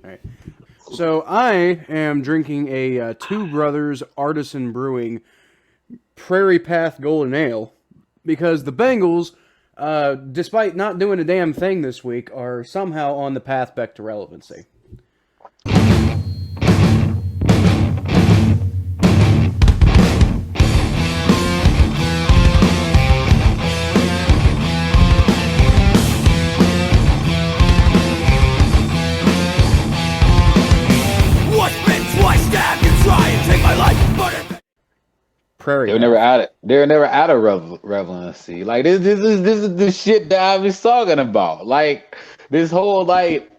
All right. So I am drinking a Two Brothers Artisan Brewing Prairie Path Golden Ale because the Bengals, despite not doing a damn thing this week, are somehow on the path back to relevancy. Prairie They were never Path. out of they were never out of relevancy. Like this is the shit that I was talking about. Like this whole like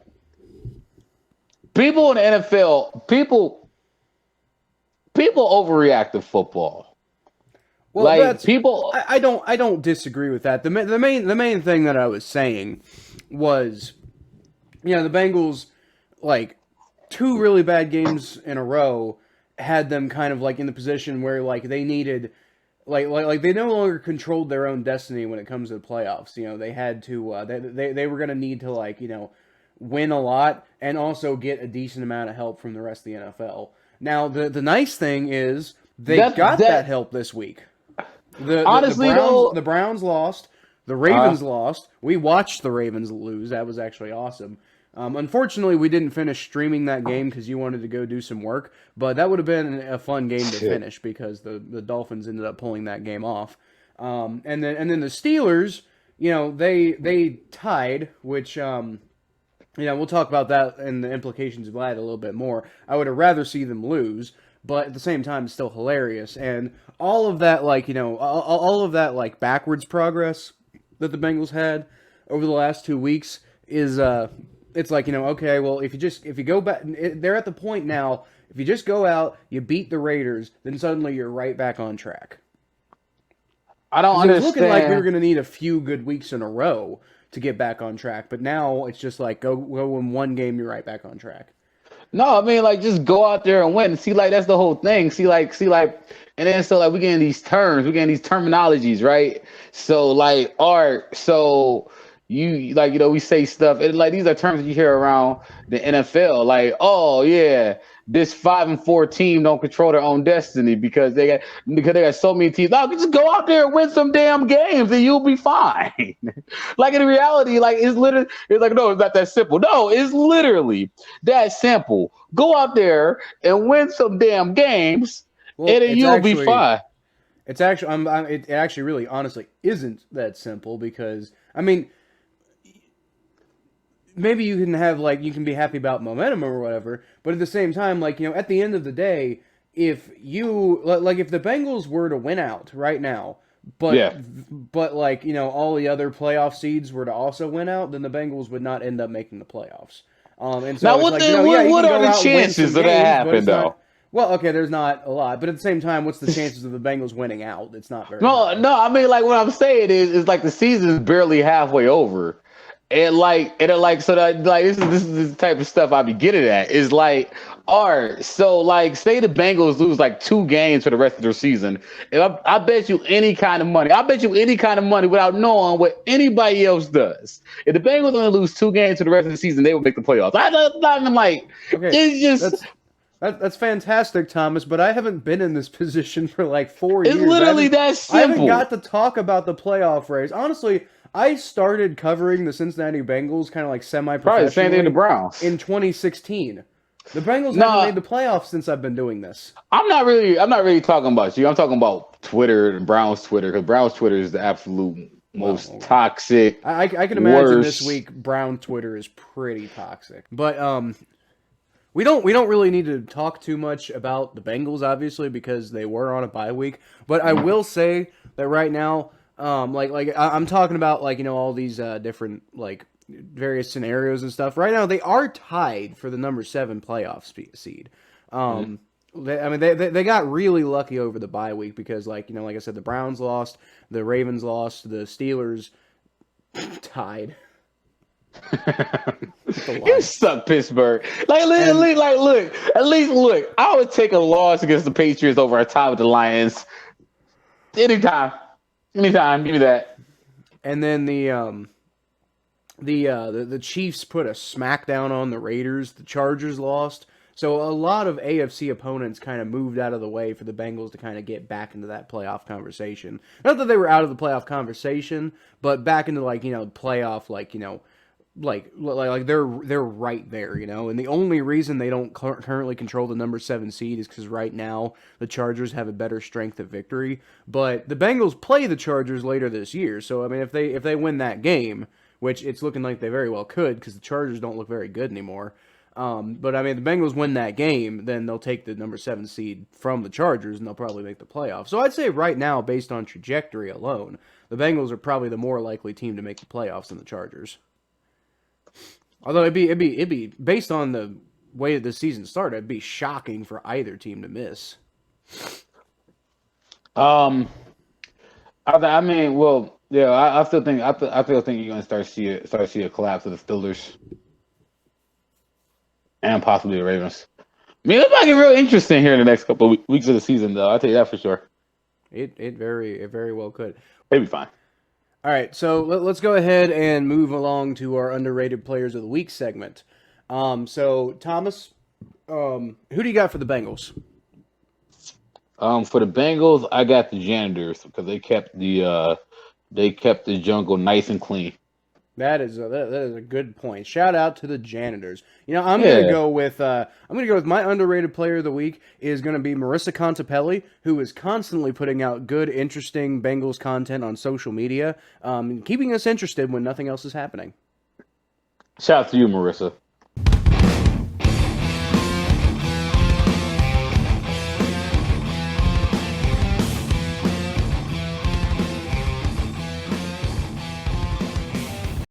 people in the NFL, people overreact to football. Well, Like that's people, I don't disagree with that. The main thing that I was saying was, the Bengals, like, two really bad games in a row had them kind of like in the position where like they needed like they no longer controlled their own destiny when it comes to the playoffs. They had to they were going to need to win a lot and also get a decent amount of help from the rest of the NFL. Now the nice thing is they that got that that help this week. The honestly Browns though, the Browns lost. The uh, Ravens lost. We watched the Ravens lose. That was actually awesome. Unfortunately, we didn't finish streaming that game because you wanted to go do some work. But that would have been a fun game to shit. finish because the Dolphins ended up pulling that game off. And then the Steelers, they tied, which we'll talk about that and the implications of that a little bit more. I would have rather see them lose, but at the same time, it's still hilarious. And all of that, all of that, backwards progress that the Bengals had over the last 2 weeks is, it's like, okay, well, if you go back, they're at the point now, if you just go out, you beat the Raiders, then suddenly you're right back on track. I don't Because it was looking like we were understand. going to need a few good weeks in a row to get back on track, but now it's just like go win one game, you're right back on track. No, I mean like just go out there and win. See, like that's the whole thing. See, like, and then so like we getting these terms, we getting these terminologies, right? So like art, so you like we say stuff, and like these are terms that you hear around the NFL. Like, oh yeah, this 5-4 team don't control their own destiny because they got so many teams. No, just go out there and win some damn games, and you'll be fine. Like in reality, like it's like no, it's not that simple. No, it's literally that simple. Go out there and win some damn games, Well, and then it's you'll be actually fine. it's actually it actually really honestly isn't that simple because I mean maybe you can be happy about momentum or whatever, but at the same time, at the end of the day, if if the Bengals were to win out right now, but Yeah. all the other playoff seeds were to also win out, then the Bengals would not end up making the playoffs. And Now, so it's like, yeah, what you what can are go the out and win chances some of that games, but happen it's not. though? Well, okay, there's not a lot, but at the same time, what's the chances of the Bengals winning out? It's not very No, high. no. I mean, like what I'm saying is like the season's barely halfway over, and so that like this is the type of stuff I be getting at. Is like, all right, so like say the Bengals lose like 2 games for the rest of their season, and I bet you any kind of money. I bet you any kind of money without knowing what anybody else does. If the Bengals only lose 2 games for the rest of the season, they will make the playoffs. I'm like, Okay, it's just that's that's fantastic, Thomas. But I haven't been in this position for like four it's years. literally that I haven't got simple. to talk about the playoff race. Honestly, I started covering the Cincinnati Bengals kind of like Probably the same thing in the semi-professionally Browns. in 2016. The Bengals haven't No, made the playoffs since I've been doing this. I'm not really talking about you. I'm talking about Twitter and Brown's Twitter because Brown's Twitter is the absolute most Well, toxic, I can imagine this worst. week Brown Twitter is pretty toxic. But we don't really need to talk too much about the Bengals, obviously, because they were on a bye week. But I will say that right now, I'm talking about all these different various scenarios and stuff. Right now, they are tied for the number 7 playoff seed. Mhm. They got really lucky over the bye week because like I said, the Browns lost, the Ravens lost, the Steelers tied with the You Lions, suck, Pittsburgh. Like, and look, at least look. I would take a loss against the Patriots over a tie with the Lions anytime, anytime. Give me that. and then the Chiefs put a smackdown on the Raiders. The Chargers lost. So a lot of AFC opponents kind of moved out of the way for the Bengals to kind of get back into that playoff conversation. Not that they were out of the playoff conversation, but back into playoff they're right there, And the only reason they don't currently control the number 7 seed is because right now the Chargers have a better strength of victory. But the Bengals play the Chargers later this year, so I mean if they win that game, which it's looking like they very well could because the Chargers don't look very good anymore. But I mean, if the Bengals win that game, then they'll take the number 7 seed from the Chargers, and they'll probably make the playoffs. So I'd say right now, based on trajectory alone, the Bengals are probably the more likely team to make the playoffs than the Chargers. Although it'd be based on the way that the season started, it'd be shocking for either team to miss. I mean, well, yeah, I still think I still think you're gonna start see a collapse of the Steelers and possibly the Ravens. I mean, it might get real interesting here in the next couple of weeks of the season, though. I'll tell you that for sure. It very well could. It'll be fine. All right, so let's go ahead and move along to our underrated players of the week segment. So Thomas, who do you got for the Bengals? For the Bengals, I got the janitors because they kept the jungle nice and clean. That is a good point. Shout out to the janitors. I'm gonna go with my underrated player of the week is gonna be Marissa Contepelli, who is constantly putting out good, interesting Bengals content on social media, keeping us interested when nothing else is happening. Shout out to you, Marissa.